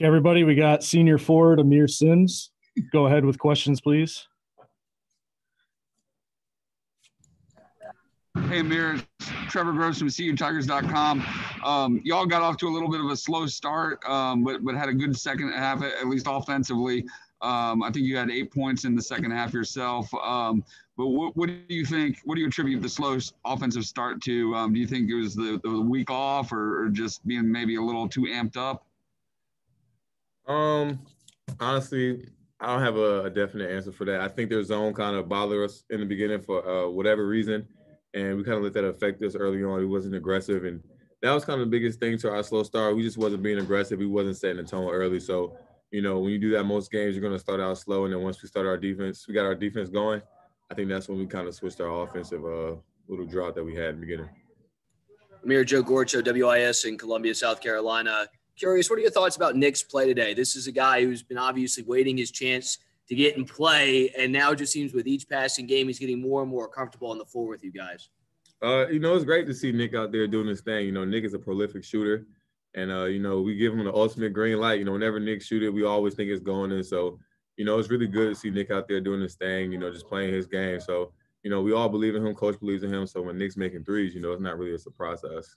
Okay, everybody, we got senior forward Aamir Simms. Go ahead with questions, please. Hey, Aamir, it's Trevor Gross from CUTigers.com. Y'all got off to a little bit of a slow start, but had a good second half, at least offensively. I think you had 8 points in the second half yourself. But what do you think? What do you attribute the slow offensive start to? Do you think it was the week off or just being maybe a little too amped up? Honestly, I don't have a definite answer for that. I think their zone kind of bothered us in the beginning for whatever reason, and we kind of let that affect us early on. We wasn't aggressive, and that was kind of the biggest thing to our slow start. We just wasn't being aggressive. We wasn't setting the tone early. So, when you do that most games, you're going to start out slow, and then once we got our defense going, I think that's when we kind of switched our offensive little drought that we had in the beginning. Aamir, Joe Gorcho, WIS in Columbia, South Carolina. Curious, what are your thoughts about Nick's play today? This is a guy who's been obviously waiting his chance to get and play, and now it just seems with each passing game he's getting more and more comfortable on the floor with you guys. It's great to see Nick out there doing his thing. Nick is a prolific shooter, and, we give him the ultimate green light. Whenever Nick shoots it, we always think it's going in. So, it's really good to see Nick out there doing his thing, just playing his game. So, we all believe in him. Coach believes in him. So when Nick's making threes, it's not really a surprise to us.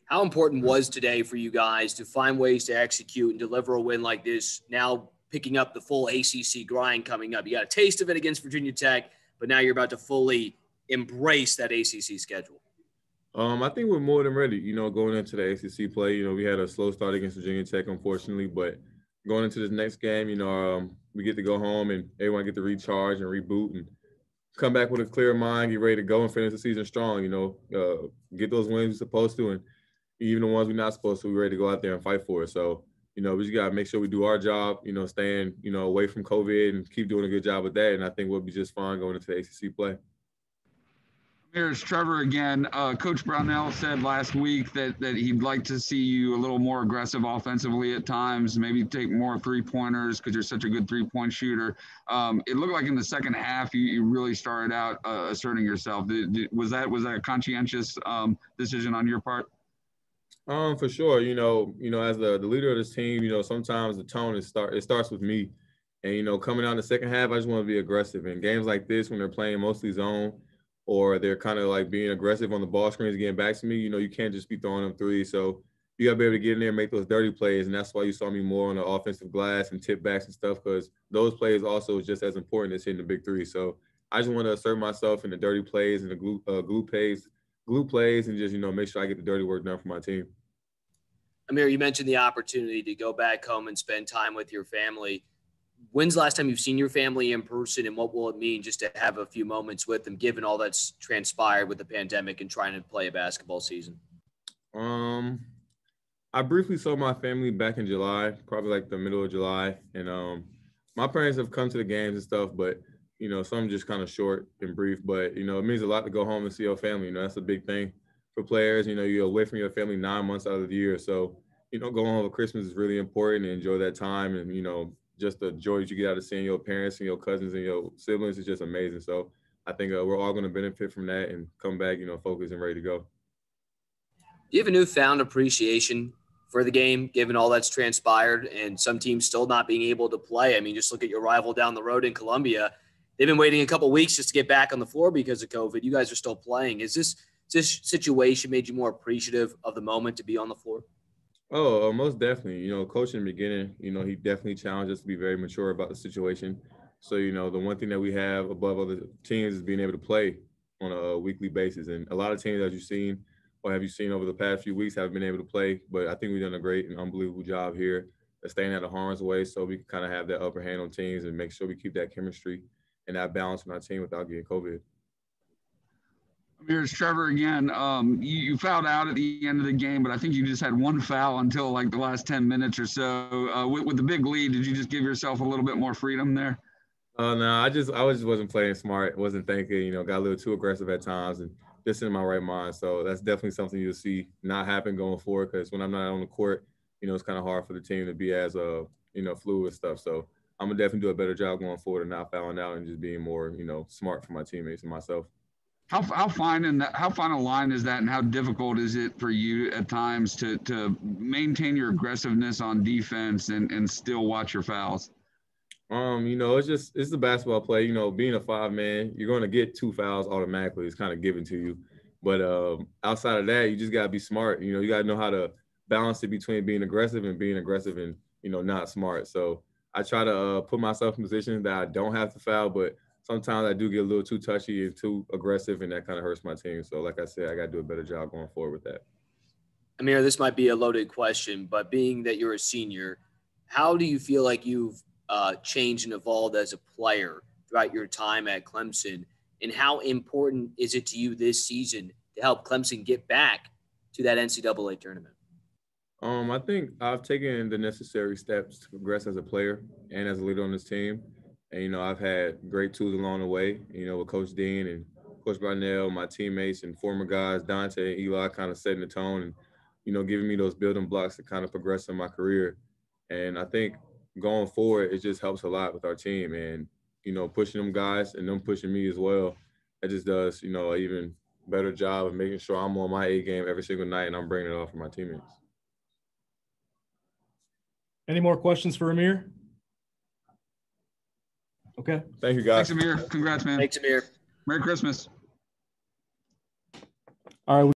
How important was today for you guys to find ways to execute and deliver a win like this, now picking up the full ACC grind coming up? You got a taste of it against Virginia Tech, but now you're about to fully embrace that ACC schedule. I think we're more than ready, going into the ACC play. We had a slow start against Virginia Tech, unfortunately, but going into this next game, we get to go home and everyone get to recharge and reboot and come back with a clear mind, get ready to go and finish the season strong, get those wins we're supposed to, and even the ones we're not supposed to, we're ready to go out there and fight for it. So, we just got to make sure we do our job, staying, away from COVID and keep doing a good job with that. And I think we'll be just fine going into the ACC play. Here's Trevor again. Coach Brownell said last week that he'd like to see you a little more aggressive offensively at times, maybe take more three-pointers because you're such a good three-point shooter. It looked like in the second half you really started out asserting yourself. Was that a conscientious decision on your part? For sure. As the leader of this team, sometimes the tone it starts with me. And, coming out in the second half, I just want to be aggressive. In games like this, when they're playing mostly zone or they're kind of like being aggressive on the ball screens, getting back to me, you can't just be throwing them threes. So you got to be able to get in there and make those dirty plays. And that's why you saw me more on the offensive glass and tip backs and stuff, because those plays also is just as important as hitting the big three. So I just want to assert myself in the dirty plays and the glue plays and just, make sure I get the dirty work done for my team. Aamir, you mentioned the opportunity to go back home and spend time with your family. When's the last time you've seen your family in person, and what will it mean just to have a few moments with them, given all that's transpired with the pandemic and trying to play a basketball season? I briefly saw my family back in July, probably like the middle of July. And my parents have come to the games and stuff, but, some just kind of short and brief. But, it means a lot to go home and see your family. That's a big thing for players. You're away from your family 9 months out of the year. So, going home for Christmas is really important, and enjoy that time. And, just the joy that you get out of seeing your parents and your cousins and your siblings is just amazing. So I think we're all going to benefit from that and come back, focused and ready to go. Do you have a newfound appreciation for the game, given all that's transpired and some teams still not being able to play? I mean, just look at your rival down the road in Columbia. They've been waiting a couple of weeks just to get back on the floor because of COVID. You guys are still playing. Is this situation made you more appreciative of the moment to be on the floor? Oh, most definitely. Coach in the beginning, he definitely challenged us to be very mature about the situation. So, the one thing that we have above other teams is being able to play on a weekly basis. And a lot of teams that you've seen or have you seen over the past few weeks haven't been able to play. But I think we've done a great and unbelievable job here of staying out of harm's way so we can kind of have that upper hand on teams and make sure we keep that chemistry and that balance in our team without getting COVID. Here's Trevor again. You fouled out at the end of the game, but I think you just had one foul until like the last 10 minutes or so. With the big lead, did you just give yourself a little bit more freedom there? No, I just wasn't playing smart, wasn't thinking, got a little too aggressive at times and just in my right mind. So that's definitely something you'll see not happen going forward, because when I'm not on the court, it's kind of hard for the team to be as, fluid with stuff. So I'm going to definitely do a better job going forward and not fouling out and just being more, smart for my teammates and myself. How fine a line is that, and how difficult is it for you at times to maintain your aggressiveness on defense and still watch your fouls? It's the basketball play. Being a 5-man, you're going to get 2 fouls automatically. It's kind of given to you. But outside of that, you just got to be smart. You got to know how to balance it between being aggressive and not smart. So I try to put myself in positions that I don't have to foul, but sometimes I do get a little too touchy and too aggressive, and that kind of hurts my team. So like I said, I got to do a better job going forward with that. Aamir, this might be a loaded question, but being that you're a senior, how do you feel like you've changed and evolved as a player throughout your time at Clemson? And how important is it to you this season to help Clemson get back to that NCAA tournament? I think I've taken the necessary steps to progress as a player and as a leader on this team. And, I've had great tools along the way, with Coach Dean and Coach Barnell, my teammates and former guys, Dante and Eli, kind of setting the tone and, giving me those building blocks to kind of progress in my career. And I think going forward, it just helps a lot with our team and, pushing them guys and them pushing me as well. It just does, an even better job of making sure I'm on my A game every single night and I'm bringing it off for my teammates. Any more questions for Aamir? Okay. Thank you, guys. Thanks, Aamir. Congrats, man. Thanks, Aamir. Merry Christmas. All right.